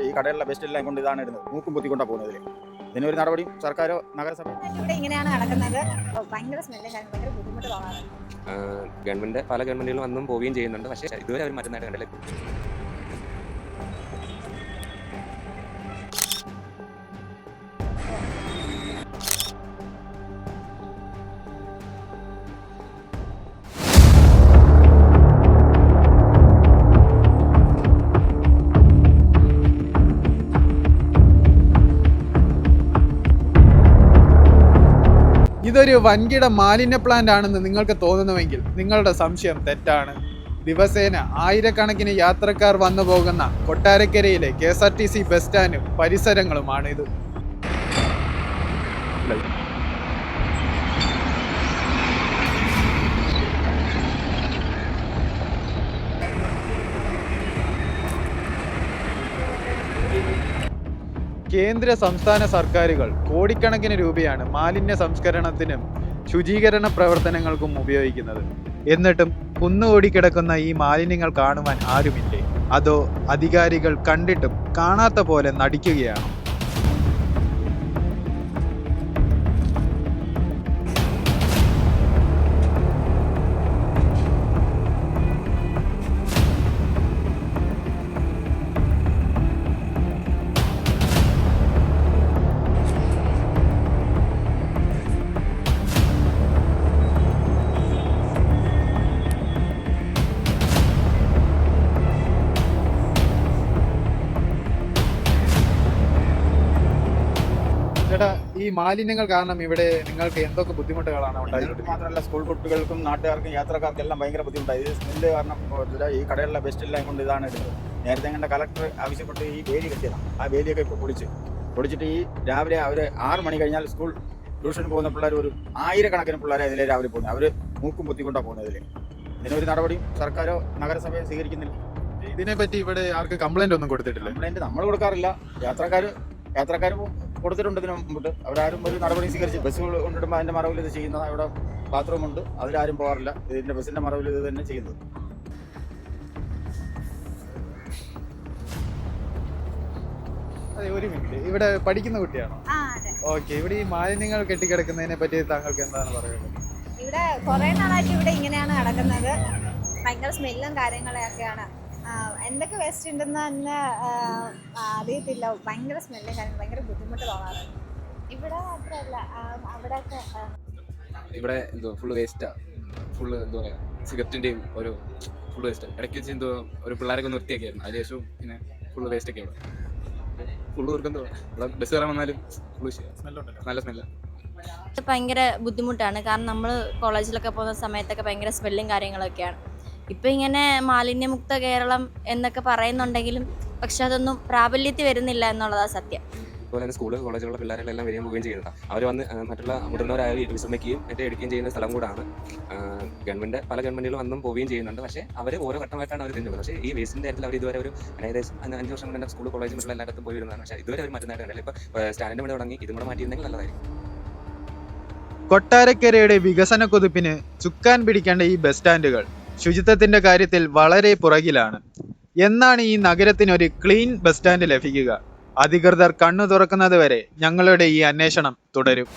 ഈ കടകളിലെ ബെസ്റ്റ് എല്ലാം കൊണ്ട് ഇതാണ് ഇടുന്നത്. മൂക്കും പൊത്തിക്കൊണ്ടാണ് പോകുന്നതിൽ. ഇതിനൊരു നടപടിയും സർക്കാരോ നഗരസഭ ഇവിടെ ഇങ്ങനെയാണ് നടക്കുന്നത്. ഭയങ്കര സ്മെല്ലും ഭയങ്കര ബുദ്ധിമുട്ട് തോന്നാറുണ്ട്. ഗവൺമെന്റ് പല ഗവൺമെന്റുകളും വന്നും പോവുകയും ചെയ്യുന്നുണ്ട്. പക്ഷേ ഇതുവരെ അവർ മാറ്റുന്നതായിട്ട് കണ്ടില്ല. ഇതൊരു വൻകിട മാലിന്യ പ്ലാന്റ് ആണെന്ന് നിങ്ങൾക്ക് തോന്നുന്നുവെങ്കിൽ നിങ്ങളുടെ സംശയം തെറ്റാണ്. ദിവസേന ആയിരക്കണക്കിന് യാത്രക്കാർ വന്നു പോകുന്ന കൊട്ടാരക്കരയിലെ KSRTC ബസ് സ്റ്റാൻഡും പരിസരങ്ങളുമാണിത്. കേന്ദ്ര സംസ്ഥാന സർക്കാരുകൾ കോടിക്കണക്കിന് രൂപയാണ് മാലിന്യ സംസ്കരണത്തിനും ശുചീകരണ പ്രവർത്തനങ്ങൾക്കും ഉപയോഗിക്കുന്നത്. എന്നിട്ടും കുന്നുകൂടിക്കിടക്കുന്ന ഈ മാലിന്യങ്ങൾ കാണുവാൻ ആരുമില്ലേ? അതോ അധികാരികൾ കണ്ടിട്ടും കാണാത്ത പോലെ നടിക്കുകയാണോ? ചേട്ടാ, ഈ മാലിന്യങ്ങൾ കാരണം ഇവിടെ നിങ്ങൾക്ക് എന്തൊക്കെ ബുദ്ധിമുട്ടുകളാണ് ഉണ്ടായിട്ടുള്ളത്? മാത്രമല്ല, സ്കൂൾ കുട്ടികൾക്കും നാട്ടുകാർക്കും യാത്രക്കാർക്കും എല്ലാം ഭയങ്കര ബുദ്ധിമുട്ടായി. ഇത് സ്മെല്ല് കാരണം ഈ കടകളിലെ ബെസ്റ്റ് എല്ലാം കൊണ്ട് ഇതാണ് ഇടുന്നത്. നേരത്തെ കണ്ട കളക്ടർ ആവശ്യപ്പെട്ട് ഈ വേലി കെട്ടിയതാണ്. ആ വേലിയൊക്കെ ഇപ്പോൾ പൊളിച്ചിട്ട് ഈ രാവിലെ അവർ 6 മണി കഴിഞ്ഞാൽ സ്കൂൾ ട്യൂഷന് പോകുന്ന പിള്ളേർ ഒരു ആയിരക്കണക്കിന് പിള്ളേരെ ഇതിലെ രാവിലെ പോകുന്നത്. അവർ മൂക്കും പൊത്തിക്കൊണ്ടാണ് പോകുന്നത്. ഇതിനൊരു നടപടിയും സർക്കാരോ നഗരസഭയോ സ്വീകരിക്കുന്നില്ല. ഇതിനെപ്പറ്റി ഇവിടെ ആർക്ക് കംപ്ലൈന്റ് ഒന്നും കൊടുത്തിട്ടില്ല? കംപ്ലൈന്റ് നമ്മൾ കൊടുക്കാറില്ല. യാത്രക്കാർ കൊടുത്തിട്ടുണ്ട് ഇതിന് മുമ്പിട്ട്. അവരാരും ഒരു നടപടി സ്വീകരിച്ച് ബസ്സുകൾ കൊണ്ടിടുമ്പോൾ അതിന്റെ മറവിൽ ഇത് ചെയ്യുന്നത്. അവിടെ ബാത്റൂം ഉണ്ട്, അതിലാരും പോകാറില്ല. ഇതിന്റെ ബസ്സിന്റെ മറവിൽ ഇത് തന്നെ ചെയ്യുന്നത്. അതെ, ഒരു മിനിറ്റ്. ഇവിടെ പഠിക്കുന്ന കുട്ടിയാണോ? ഓക്കെ. ഇവിടെ ഈ മാലിന്യങ്ങൾ കെട്ടിക്കിടക്കുന്നതിനെ പറ്റി താങ്കൾക്ക് എന്താണ് പറയുന്നത്? ഇവിടെ കുറെ നാളായിട്ട് ഇവിടെ ഇങ്ങനെയാണ് നടക്കുന്നത്. ഭയങ്കര സ്മെല്ലും കാര്യങ്ങളൊക്കെയാണ്. എന്തൊക്കെ വേസ്റ്റ് ഉണ്ടെന്ന് തന്നെ അറിയത്തില്ല. ഭയങ്കര സ്മെല്ലും കാര്യം ഭയങ്കര ബുദ്ധിമുട്ട് തോന്നാറുണ്ട്. ഇവിടെ മാത്രമല്ല, അവിടെയൊക്കെ ഇവിടെ എന്തോ ഫുള്ള് വേസ്റ്റാ. ഫുള്ള് എന്താ പറയുക, സിഗരറ്റിൻ്റെയും ഒരു ഫുള്ള് വേസ്റ്റ്. ഇടയ്ക്ക് വെച്ച് എന്തോ ഒരു പിള്ളേരൊക്കെ ഒന്ന് വൃത്തിയാക്കിയായിരുന്നു. അതിനുശേഷം പിന്നെ ഫുള്ള് വേസ്റ്റൊക്കെ ഇവിടെ ഫുള്ള് ഓർക്കെന്തോ ഇവിടെ ബസ് കയറാൻ വന്നാലും ഫുള്ള് നല്ല സ്മെല്ലാണ്. ഭയങ്കര ബുദ്ധിമുട്ടാണ്. കാരണം നമ്മൾ കോളേജിലൊക്കെ പോകുന്ന സമയത്തൊക്കെ ഭയങ്കര സ്മെല്ലും കാര്യങ്ങളൊക്കെയാണ്. ഇപ്പം ഇങ്ങനെ മാലിന്യമുക്ത കേരളം എന്നൊക്കെ പറയുന്നുണ്ടെങ്കിലും പക്ഷെ അതൊന്നും പ്രാബല്യത്തിൽ വരുന്നില്ല എന്നുള്ളതാണ് സത്യം. അതുപോലെ തന്നെ സ്കൂൾ കോളേജുകളുടെ പിള്ളേരെല്ലാം വരികയും പോവുകയും ചെയ്യുന്നതാണ്. അവർ വന്ന് മറ്റുള്ള മുതിർന്നവരായ വിശ്രമിക്കുകയും മറ്റേ എടുക്കുകയും ചെയ്യുന്ന സ്ഥലം കൂടാണ്. പല ഗവൺമെന്റുകളും വന്നും പോവുകയും ചെയ്യുന്നുണ്ട്. പക്ഷേ അവർ ഓരോ ഘട്ടമായിട്ടാണ് അവർ തിന്നുന്നത്. പക്ഷേ ഈ വേസ്റ്റിൻ്റെ കാര്യത്തിൽ അവർ ഇതുവരെ ഒരു ഏകദേശം 5 വർഷം കൊണ്ട് സ്കൂൾ കോളേജ് മറ്റുള്ള എല്ലായിടത്തും പോയി വരുന്നതാണ്. പക്ഷേ ഇതുവരെ അവർ മാറ്റുന്നതായിട്ട് കണ്ടില്ല. ഇപ്പോൾ സ്റ്റാൻഡിൻ്റെ ഇവിടെ തുടങ്ങി ഇതും കൂടെ മാറ്റിയിരുന്നെങ്കിൽ നല്ലതായിരിക്കും. കൊട്ടാരക്കരയുടെ വികസന കുതിപ്പിന് ചുക്കാൻ പിടിക്കേണ്ട ഈ ബസ് സ്റ്റാൻഡുകൾ ശുചിത്വത്തിന്റെ കാര്യത്തിൽ വളരെ പുറകിലാണ്. എന്നാണ് ഈ നഗരത്തിന് ഒരു ക്ലീൻ ബസ് സ്റ്റാൻഡ് ലഭിക്കുക? അധികൃതർ കണ്ണു തുറക്കുന്നത് വരെ ഞങ്ങളുടെ ഈ അന്വേഷണം തുടരും.